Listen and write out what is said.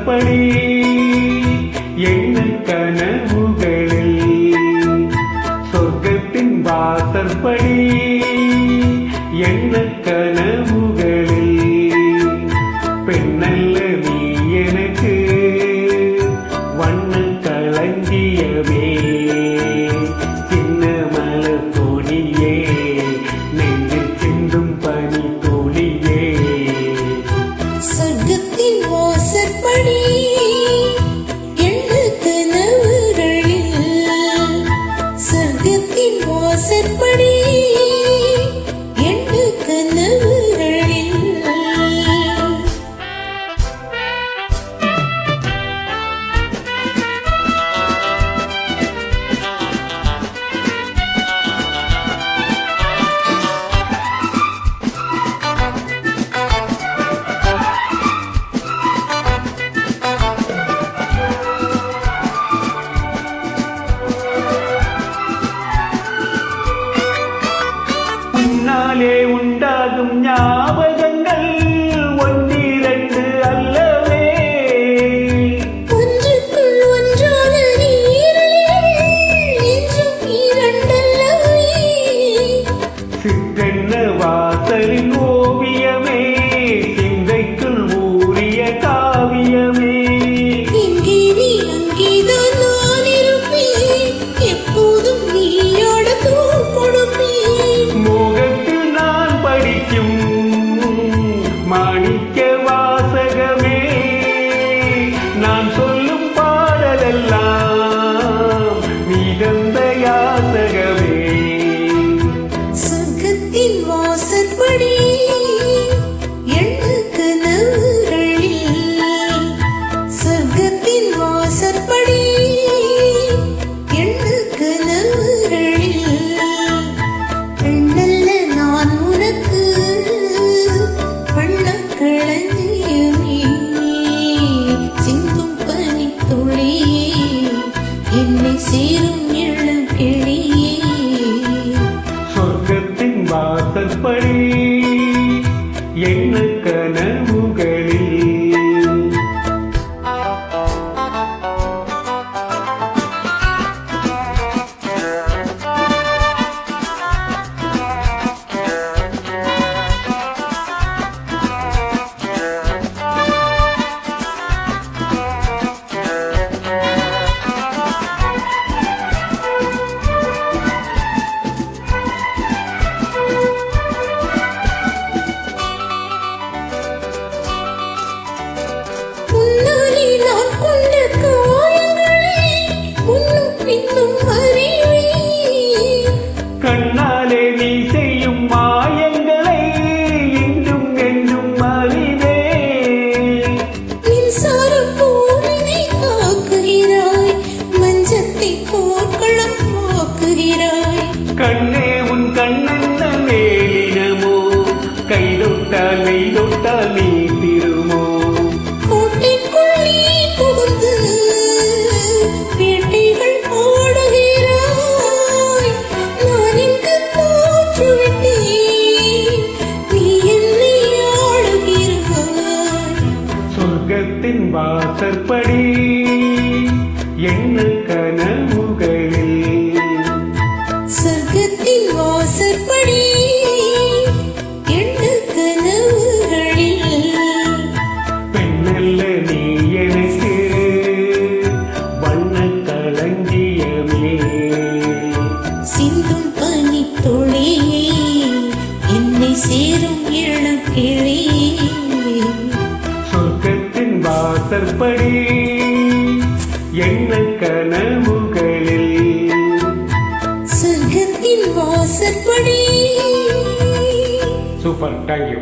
வாசற்படி என்ன கனவுகளில் சொர்க்கத்தின் வாசற்படி என்ன கனவுகளில் பெண்ணல்ல நீ எனக்கு வண்ண களஞ்சியமே சின்ன மலர் தோழியே நெஞ்சில் சிந்தும் பனி தோழியே சொர்க்கத்தின் வாசற்படி என்ன கனவுகளில் சொர்க்கத்தின் வாசற்படி என்ன கனவுகளில் உன்னாலே உண்டாகும் ஞாபகங்கள் ஒன்றிரண்டு அல்லவே ஒன்றுக்குள் ஒன்றான நீரலைகள் என்றும் இரண்டல்லவே சிற்றென்ன வாசலின் ஓவியமே சிந்தைக்குள் ஊறிய காவியமே இங்கே நீ அங்கேதான் நான் இருப்பேன் எப்போதும் நீயோட தூள் கொடுப்பேன் மோகத்தில் நான் படிக்கும் மாணிக்க வாசகமே நான் சொல்லும் பாடலெல்லாம் நீ தந்த யாசகமே சொர்க்கத்தின் வாசற்படி என்ன கனவுகளில் சொர்க்கத்தின் வாசற்படி என்ன கனவுகளில் பெண்ணல்ல நான் உனக்கு வண்ணக் களஞ்சியமே சிந்தும் பனித்துளியே என்னை சேரும் இளம் கிளியே சொர்க்கத்தின் வாசற்படி என்ன கனவுகளில் முன்னாலே நான் கொண்ட காயங்களை முன்னும் பின்னும் அறிவேன் கண்ணாலே நீ செய்யும் மாயங்களை இன்றும் என்றும் அறிவே மின்சாரம் போலினை தாக்குகிறாய் மஞ்சத்தை போர்க்களம் ஆக்குகிறாய் கண்ணே உன் கண்ணென்ன மேலினமோ கை தொட்டால் மெய் தொட்டால் நீ திருமோ கோட்டைக்குள் நீ புகுந்து வேட்டைகள் ஆடுகிறாய் நான் இங்கு தோற்றுவிட்டேன் நீ என்னை ஆளுகிறாய் சொர்க்கத்தின் வாசற்படி என்ன கனவுகளில் சொர்க்கத்தின் வாசற்படி என்ன கனவுகளில் பெண்ணல்ல நீ எனக்கு வண்ண களஞ்சியமே சிந்தும் பனித்துளியே என்னை சேரும் இளம் கிளியே சொர்க்கத்தின் வாசற்படி என்ன கனவுகளில் சொர்க்கத்தின் வாசற்படி சூப்பர் தேங்க்யூ